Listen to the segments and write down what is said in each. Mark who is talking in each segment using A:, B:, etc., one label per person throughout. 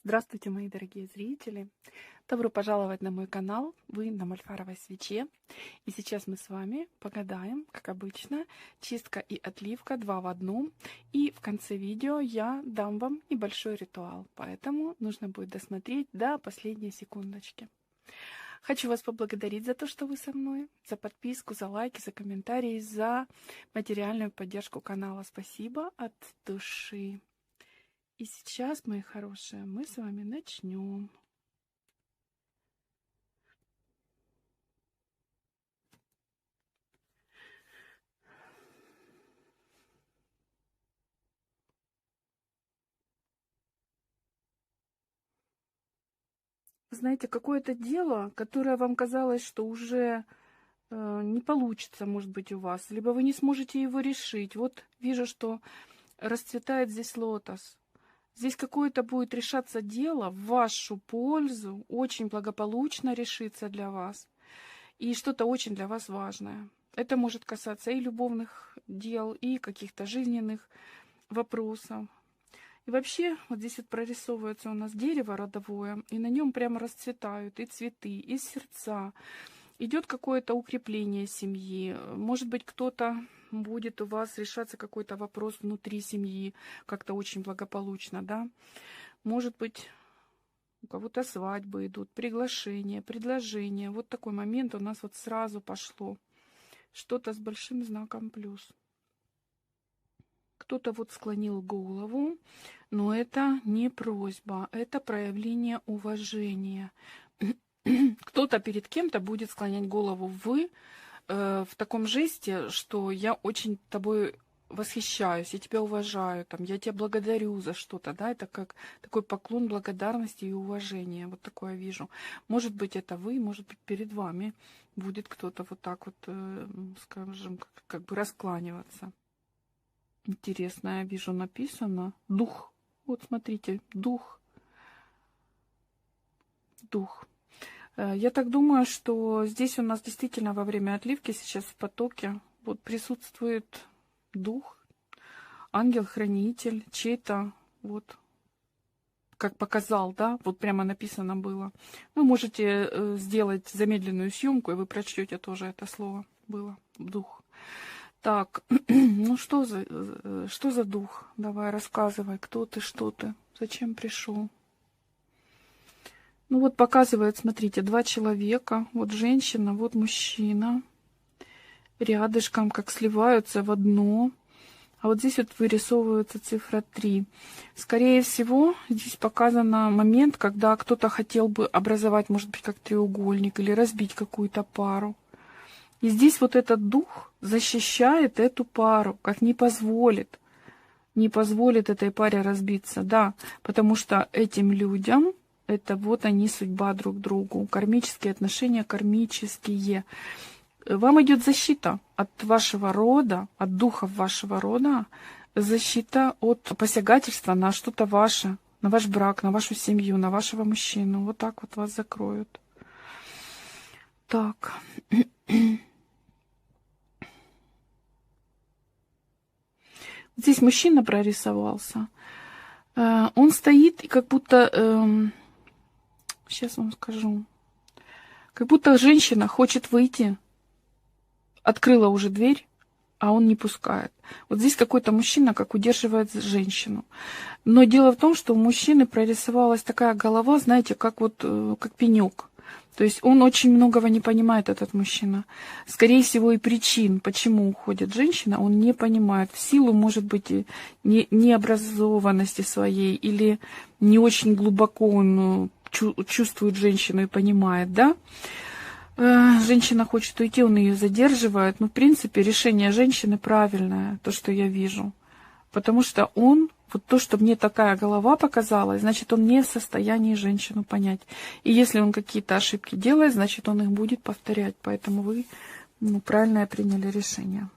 A: Здравствуйте, мои дорогие зрители! Добро пожаловать на мой канал. Вы на Мольфаровой свече. И сейчас мы с вами погадаем, как обычно, чистка и отливка 2 в 1. И в конце видео я дам вам небольшой ритуал, поэтому нужно будет досмотреть до последней секундочки. Хочу вас поблагодарить за то, что вы со мной, за подписку, за лайки, за комментарии, за материальную поддержку канала. Спасибо от души. И сейчас, мои хорошие, мы с вами начнем. Вы знаете, какое-то дело, которое вам казалось, что уже не получится, может быть, у вас, либо вы не сможете его решить. Вот вижу, что расцветает здесь лотос. Здесь какое-то будет решаться дело в вашу пользу, очень благополучно решится для вас. И что-то очень для вас важное. Это может касаться и любовных дел, и каких-то жизненных вопросов. И вообще, вот здесь вот прорисовывается у нас дерево родовое, и на нем прямо расцветают и цветы, и сердца. Идет какое-то укрепление семьи. Может быть, кто-то будет у вас решаться какой-то вопрос внутри семьи, как-то очень благополучно, да. Может быть, у кого-то свадьбы идут, приглашения, предложения. Вот такой момент у нас вот сразу пошло. Что-то с большим знаком плюс. Кто-то вот склонил голову, но это не просьба, это проявление уважения. Кто-то перед кем-то будет склонять голову в таком жесте, что я очень тобой восхищаюсь, я тебя уважаю, там, я тебя благодарю за что-то, да, это как такой поклон благодарности и уважения, вот такое вижу. Может быть, это вы, может быть, перед вами будет кто-то вот так вот, скажем, как бы раскланиваться. Интересно, я вижу, написано дух. Вот смотрите, дух. Дух. Я так думаю, что здесь у нас действительно во время отливки сейчас в потоке вот присутствует дух, ангел-хранитель, чей-то, вот, как показал, да, вот прямо написано было. Вы можете сделать замедленную съемку, и вы прочтете тоже это слово было, дух. Так, ну что за дух? Давай, рассказывай, кто ты, что ты, зачем пришел? Ну вот показывает, смотрите, 2 человека, вот женщина, вот мужчина, рядышком как сливаются в одно. А вот здесь вот вырисовывается цифра 3. Скорее всего, здесь показан момент, когда кто-то хотел бы образовать, может быть, как треугольник или разбить какую-то пару. И здесь вот этот дух защищает эту пару, как не позволит этой паре разбиться, да, потому что этим людям, это вот они судьба друг другу, кармические отношения, кармические. Вам идет защита от вашего рода, от духов вашего рода, защита от посягательства на что-то ваше, на ваш брак, на вашу семью, на вашего мужчину. Вот так вот вас закроют. Так. Здесь мужчина прорисовался. Он стоит и как будто... сейчас вам скажу. Как будто женщина хочет выйти. Открыла уже дверь, а он не пускает. Вот здесь какой-то мужчина как удерживает женщину. Но дело в том, что у мужчины прорисовалась такая голова, знаете, как вот как пенек. То есть он очень многого не понимает, этот мужчина. Скорее всего, и причин, почему уходит женщина, он не понимает. В силу, может быть, необразованности своей или не очень глубоко он чувствует женщину и понимает, да? Женщина хочет уйти, он ее задерживает. Но, в принципе, решение женщины правильное, то, что я вижу. Потому что он, вот то, что мне такая голова показалась, значит, он не в состоянии женщину понять. И если он какие-то ошибки делает, значит, он их будет повторять. Поэтому вы правильное приняли решение.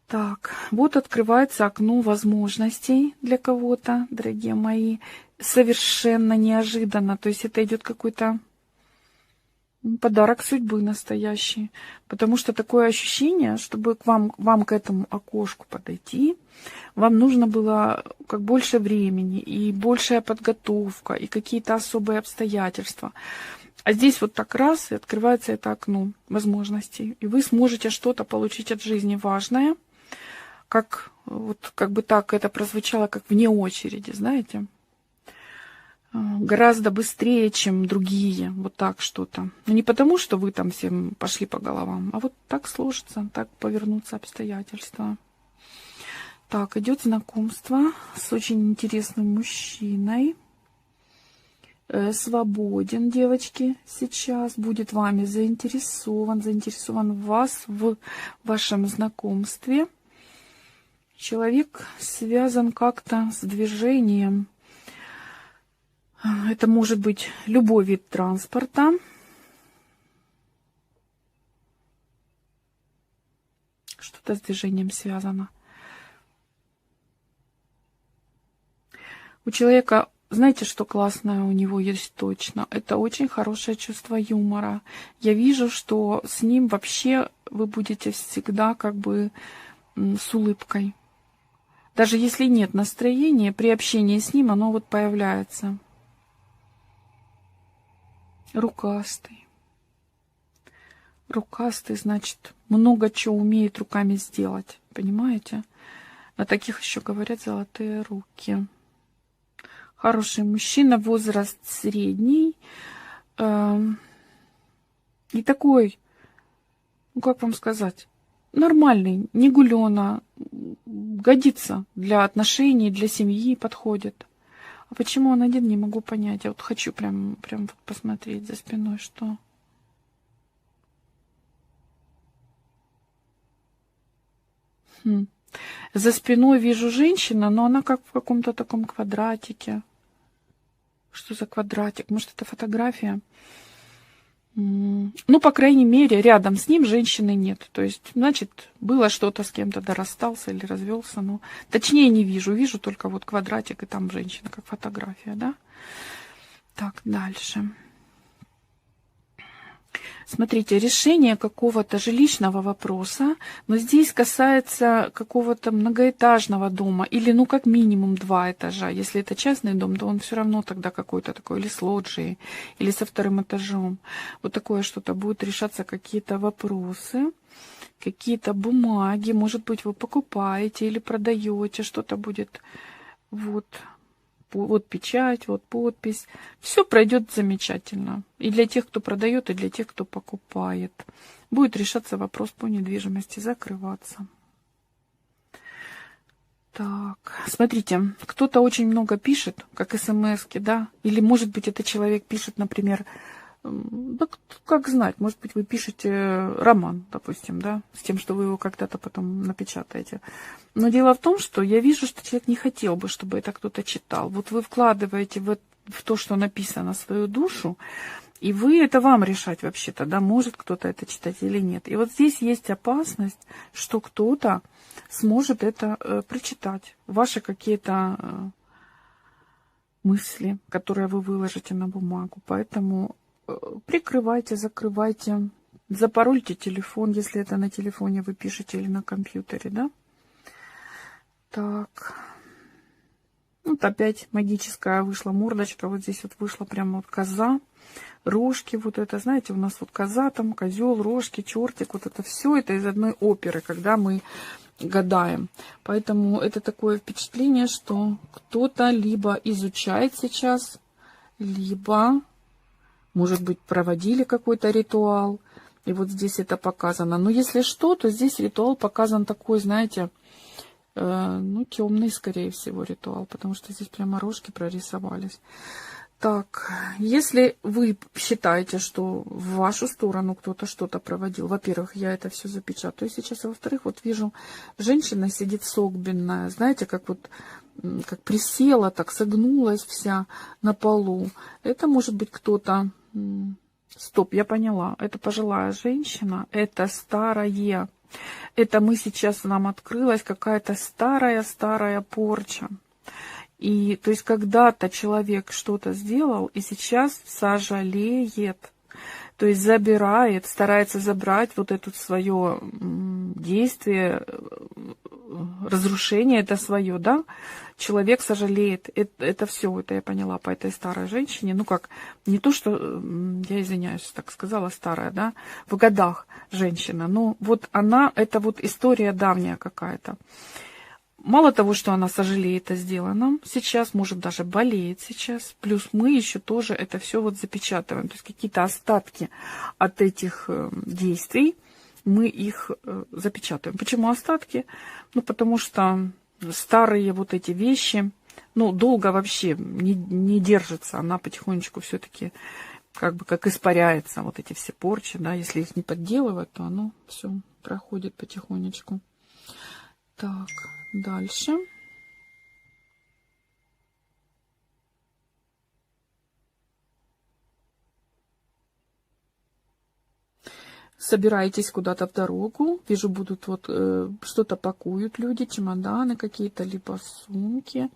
A: Так, вот открывается окно возможностей для кого-то, дорогие мои. Совершенно неожиданно. То есть это идет какой-то Подарок судьбы настоящий. Потому что такое ощущение, чтобы вам к этому окошку подойти, вам нужно было как больше времени и большая подготовка, и какие-то особые обстоятельства. А здесь вот так раз, и открывается это окно возможностей. И вы сможете что-то получить от жизни важное, как бы так это прозвучало, как вне очереди, знаете. Гораздо быстрее, чем другие, вот так что-то. Но не потому, что вы там всем пошли по головам, а вот так сложится, так повернутся обстоятельства. Так, идет знакомство с очень интересным мужчиной. Свободен, девочки, сейчас, будет вами заинтересован в вас, в вашем знакомстве. Человек связан как-то с движением. Это может быть любой вид транспорта. Что-то с движением связано. У человека, знаете, что классное у него есть точно? Это очень хорошее чувство юмора. Я вижу, что с ним вообще вы будете всегда как бы с улыбкой. Даже если нет настроения, при общении с ним оно вот появляется. Рукастый. Рукастый, значит, много чего умеет руками сделать. Понимаете? На таких еще говорят золотые руки. Хороший мужчина, возраст средний. И такой, ну как вам сказать, нормальный, не гулёна. Годится для отношений, для семьи подходит. А почему он один, не могу понять. Я вот хочу прям вот посмотреть за спиной, что. За спиной вижу женщину, но она как в каком-то таком квадратике. Что за квадратик? Может, это фотография? Ну, по крайней мере, рядом с ним женщины нет. То есть, значит, было что-то с кем-то, да расстался или развелся. Но точнее не вижу. Вижу только вот квадратик, и там женщина, как фотография, да? Так, дальше. Смотрите, решение какого-то жилищного вопроса, но здесь касается какого-то многоэтажного дома, или ну как минимум 2 этажа. Если это частный дом, то он все равно тогда какой-то такой, или с лоджией, или со 2-м этажом. Вот такое что-то, будут решаться какие-то вопросы, какие-то бумаги, может быть, вы покупаете или продаете, что-то будет вот печать, вот подпись. Все пройдет замечательно. И для тех, кто продает, и для тех, кто покупает. Будет решаться вопрос по недвижимости, закрываться. Так, смотрите, кто-то очень много пишет, как смс-ки, да? Или, может быть, этот человек пишет, например, да, как знать, может быть, вы пишете роман, допустим, да, с тем, что вы его когда-то потом напечатаете. Но дело в том, что я вижу, что человек не хотел бы, чтобы это кто-то читал. Вот вы вкладываете в то, что написано, свою душу, и это вам решать вообще-то, да, может кто-то это читать или нет. И вот здесь есть опасность, что кто-то сможет это прочитать. Ваши какие-то мысли, которые вы выложите на бумагу. Поэтому прикрывайте, закрывайте, запарольте телефон, если это на телефоне вы пишете или на компьютере, да? Так. Вот опять магическая вышла мордочка. Вот здесь вот вышла прямо вот коза, рожки. Вот это, знаете, у нас вот коза там, козел, рожки, чертик. Вот это все это из одной оперы, когда мы гадаем. Поэтому это такое впечатление, что кто-то либо изучает сейчас, либо, может быть, проводили какой-то ритуал. И вот здесь это показано. Но если что, то здесь ритуал показан такой, знаете, ну, темный, скорее всего, ритуал. Потому что здесь прямо рожки прорисовались. Так, если вы считаете, что в вашу сторону кто-то что-то проводил, во-первых, я это все запечатаю сейчас, а во-вторых, вот вижу, женщина сидит согбенная, знаете, как вот, как присела, так согнулась вся на полу. Это может быть кто-то... Стоп, я поняла. Это пожилая женщина, это старое. Это мы сейчас, нам открылась какая-то старая порча. И то есть когда-то человек что-то сделал и сейчас сожалеет. То есть забирает, старается забрать вот это свое действие, разрушение это свое, да. Человек сожалеет. Это все, это я поняла по этой старой женщине. Ну как, не то, что, я извиняюсь, так сказала, старая, да, в годах женщина. Но вот она, это вот история давняя какая-то. Мало того, что она сожалеет о сделанном сейчас, может даже болеет сейчас, плюс мы еще тоже это все вот запечатываем. То есть какие-то остатки от этих действий, мы их запечатываем. Почему остатки? Ну, потому что старые вот эти вещи, ну, долго вообще не держится. Она потихонечку все-таки как бы как испаряется, вот эти все порчи, да, если их не подделывать, то оно все проходит потихонечку. Так, дальше. Собираетесь куда-то в дорогу. Вижу, будут вот что-то пакуют люди, чемоданы какие-то, либо сумки.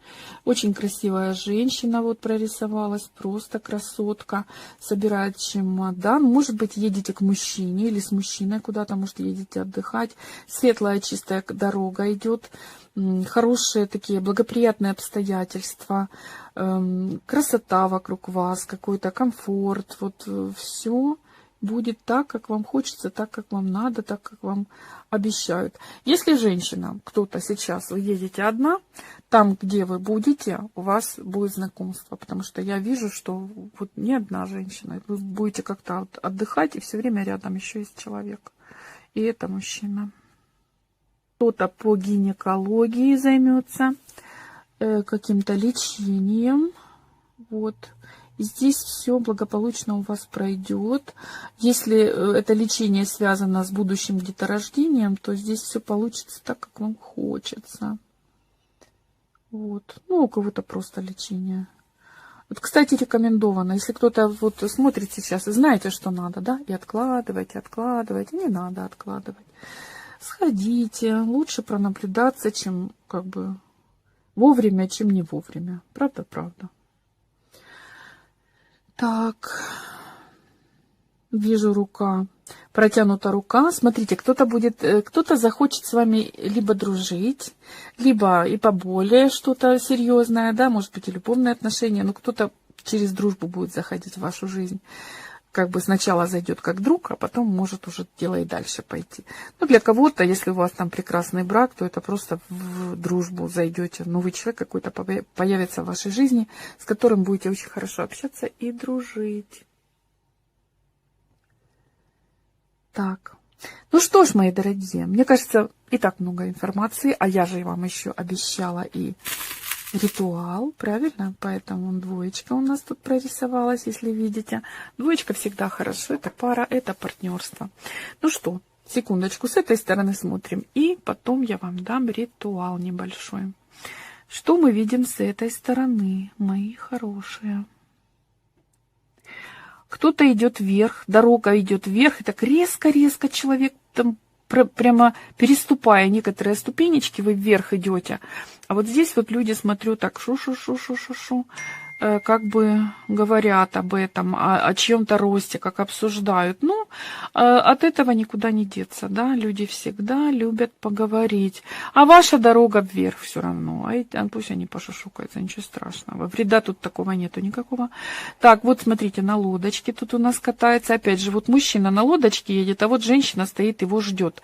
A: Очень красивая женщина вот прорисовалась, просто красотка. Собирает чемодан. Может быть, едете к мужчине или с мужчиной куда-то, может, едете отдыхать. Светлая, чистая дорога идет. Хорошие такие благоприятные обстоятельства. Красота вокруг вас, какой-то комфорт. Вот все будет так, как вам хочется, так, как вам надо, так, как вам обещают. Если женщина, кто-то сейчас, вы едете одна, там, где вы будете, у вас будет знакомство, потому что я вижу, что вот не одна женщина, вы будете как-то отдыхать, и все время рядом еще есть человек, и это мужчина. Кто-то по гинекологии займется, каким-то лечением, вот. И здесь все благополучно у вас пройдет. Если это лечение связано с будущим деторождением, то здесь все получится так, как вам хочется. Вот. Ну, у кого-то просто лечение. Вот, кстати, рекомендовано. Если кто-то вот смотрит сейчас и знаете, что надо, да, и откладывайте, откладывайте. Не надо откладывать. Сходите. Лучше пронаблюдаться, чем как бы вовремя, чем не вовремя. Правда, правда. Так, вижу рука, протянута рука. Смотрите, кто-то захочет с вами либо дружить, либо и поболее что-то серьезное, да, может быть и любовные отношения, но кто-то через дружбу будет заходить в вашу жизнь. Как бы сначала зайдет как друг, а потом может уже дело и дальше пойти. Ну, для кого-то, если у вас там прекрасный брак, то это просто в дружбу зайдете. Новый человек какой-то появится в вашей жизни, с которым будете очень хорошо общаться и дружить. Так. Ну что ж, мои дорогие, мне кажется, и так много информации, а я же вам еще обещала и ритуал, правильно? Поэтому двоечка у нас тут прорисовалась, если видите. Двоечка всегда хорошо, это пара, это партнерство. Ну что, секундочку, с этой стороны смотрим, и потом я вам дам ритуал небольшой. Что мы видим с этой стороны, мои хорошие? Кто-то идет вверх, дорога идет вверх, и так резко-резко человек там прямо переступая некоторые ступенечки, вы вверх идете. А вот здесь вот люди, смотрю, так шу-шу-шу-шу-шу-шу, как бы говорят об этом, о чьем-то росте, как обсуждают. Ну, от этого никуда не деться, да, люди всегда любят поговорить. А ваша дорога вверх все равно, пусть они пошушукаются, ничего страшного. Вреда тут такого нету никакого. Так, вот смотрите, на лодочке тут у нас катается. Опять же, вот мужчина на лодочке едет, а вот женщина стоит, его ждет.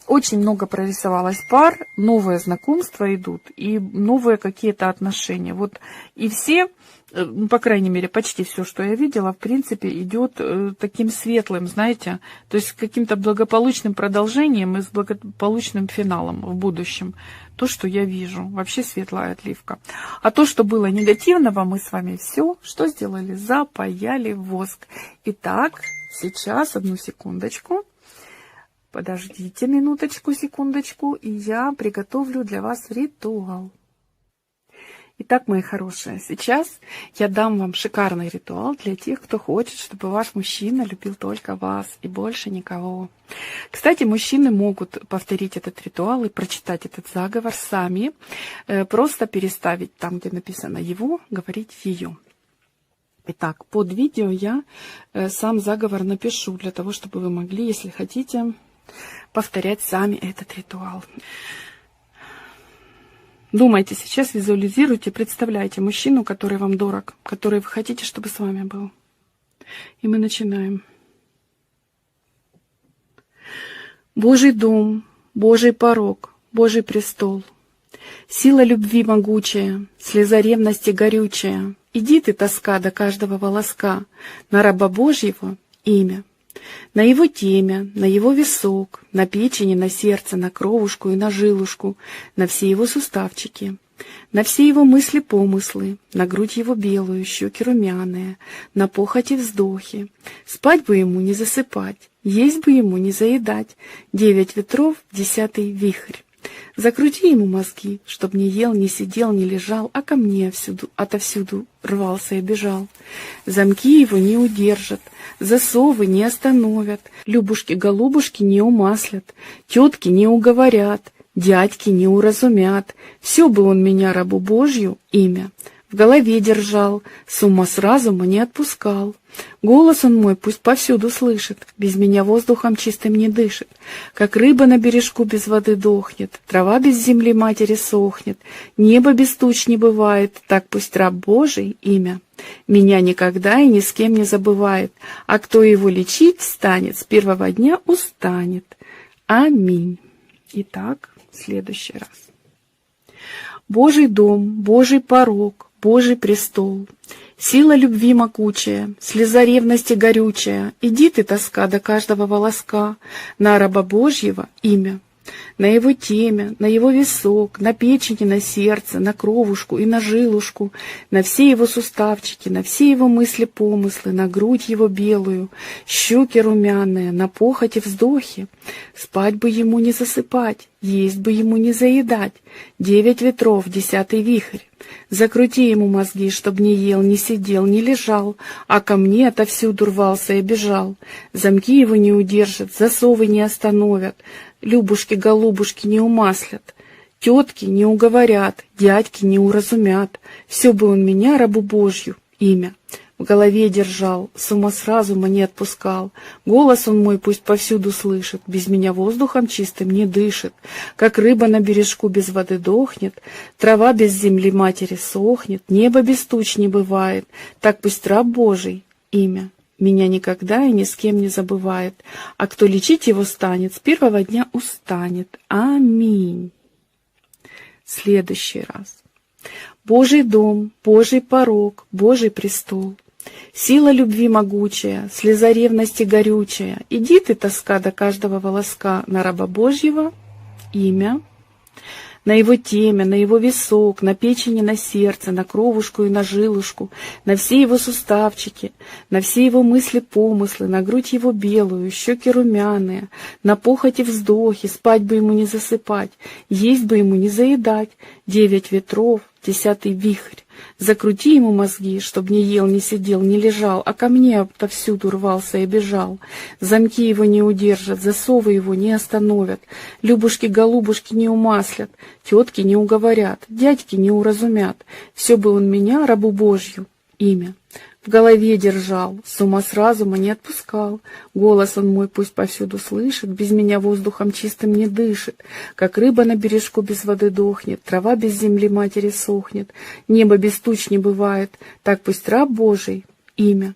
A: Очень много прорисовалось пар, новые знакомства идут и новые какие-то отношения. Вот и все, ну, по крайней мере, почти все, что я видела, в принципе, идет таким светлым, знаете, то есть с каким-то благополучным продолжением и с благополучным финалом в будущем. То, что я вижу, вообще светлая отливка. А то, что было негативного, мы с вами все, что сделали, запаяли в воск. Итак, сейчас, одну секундочку. Подождите минуточку, секундочку, и я приготовлю для вас ритуал. Итак, мои хорошие, сейчас я дам вам шикарный ритуал для тех, кто хочет, чтобы ваш мужчина любил только вас и больше никого. Кстати, мужчины могут повторить этот ритуал и прочитать этот заговор сами, просто переставить там, где написано «его», говорить «ее». Итак, под видео я сам заговор напишу, для того, чтобы вы могли, если хотите, повторять сами этот ритуал. Думайте сейчас, визуализируйте, представляйте мужчину, который вам дорог, который вы хотите, чтобы с вами был. И мы начинаем. Божий дом, Божий порог, Божий престол, сила любви могучая, слеза ревности горючая, иди ты, тоска до каждого волоска, на раба Божьего имя. На его темя, на его висок, на печени, на сердце, на кровушку и на жилушку, на все его суставчики, на все его мысли-помыслы, на грудь его белую, щеки румяные, на похоти вздохи. Спать бы ему не засыпать, есть бы ему не заедать, 9 ветров, 10-й вихрь. Закрути ему мозги, чтоб не ел, не сидел, не лежал, а ко мне отовсюду рвался и бежал. Замки его не удержат, засовы не остановят, любушки-голубушки не умаслят, тетки не уговорят, дядьки не уразумят. Все бы он меня, рабу Божью, имя в голове держал, с ума с разума не отпускал. Голос он мой пусть повсюду слышит, без меня воздухом чистым не дышит. Как рыба на бережку без воды дохнет, трава без земли матери сохнет, небо без туч не бывает, так пусть раб Божий, имя, меня никогда и ни с кем не забывает, а кто его лечить станет, с первого дня устанет. Аминь. Итак, в следующий раз. Божий дом, Божий порог, Божий престол, сила любви могучая, слеза ревности горючая, иди ты, тоска, до каждого волоска, на раба Божьего имя, на его темя, на его висок, на печени, на сердце, на кровушку и на жилушку, на все его суставчики, на все его мысли-помыслы, на грудь его белую, щеки румяные, на похоти вздохи. Спать бы ему не засыпать, есть бы ему не заедать, 9 ветров, 10-й вихрь. Закрути ему мозги, чтоб не ел, не сидел, не лежал, а ко мне отовсюду рвался и бежал. Замки его не удержат, засовы не остановят, любушки-голубушки не умаслят, тетки не уговорят, дядьки не уразумят. Все бы он меня, рабу Божью, имя в голове держал, с ума с разума не отпускал. Голос он мой пусть повсюду слышит, без меня воздухом чистым не дышит. Как рыба на бережку без воды дохнет, трава без земли матери сохнет, небо без туч не бывает, так пусть раб Божий, имя, меня никогда и ни с кем не забывает, а кто лечить его станет, с первого дня устанет. Аминь. Следующий раз. Божий дом, Божий порог, Божий престол, сила любви могучая, слеза ревности горючая, иди ты, тоска, до каждого волоска, на раба Божьего имя, на его темя, на его висок, на печени, на сердце, на кровушку и на жилушку, на все его суставчики, на все его мысли-помыслы, на грудь его белую, щеки румяные, на похоти вздохи, спать бы ему не засыпать, есть бы ему не заедать, 9 ветров, 10-й вихрь. Закрути ему мозги, чтоб не ел, не сидел, не лежал, а ко мне отовсюду рвался и бежал. Замки его не удержат, засовы его не остановят, любушки-голубушки не умаслят, тетки не уговорят, дядьки не уразумят. Все бы он меня, рабу Божью, имя в голове держал, с ума с разума не отпускал. Голос он мой пусть повсюду слышит, без меня воздухом чистым не дышит. Как рыба на бережку без воды дохнет, трава без земли матери сохнет, небо без туч не бывает, так пусть раб Божий, имя,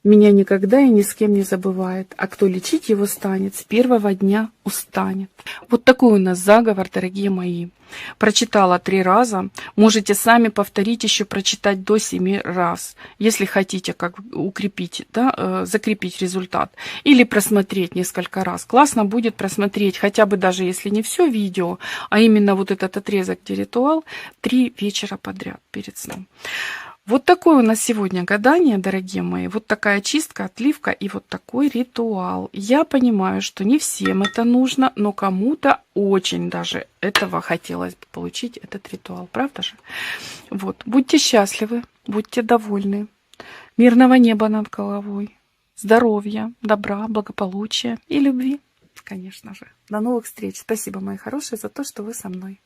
A: меня никогда и ни с кем не забывает, а кто лечить его станет, с первого дня устанет. Вот такой у нас заговор, дорогие мои. Прочитала 3 раза. Можете сами повторить, еще прочитать до 7 раз, если хотите как укрепить, да, закрепить результат. Или просмотреть несколько раз. Классно будет просмотреть, хотя бы даже если не все видео, а именно вот этот отрезок, где ритуал, 3 вечера подряд перед сном. Вот такое у нас сегодня гадание, дорогие мои. Вот такая чистка, отливка и вот такой ритуал. Я понимаю, что не всем это нужно, но кому-то очень даже этого хотелось бы получить, этот ритуал. Правда же? Вот. Будьте счастливы, будьте довольны. Мирного неба над головой. Здоровья, добра, благополучия и любви, конечно же. До новых встреч. Спасибо, мои хорошие, за то, что вы со мной.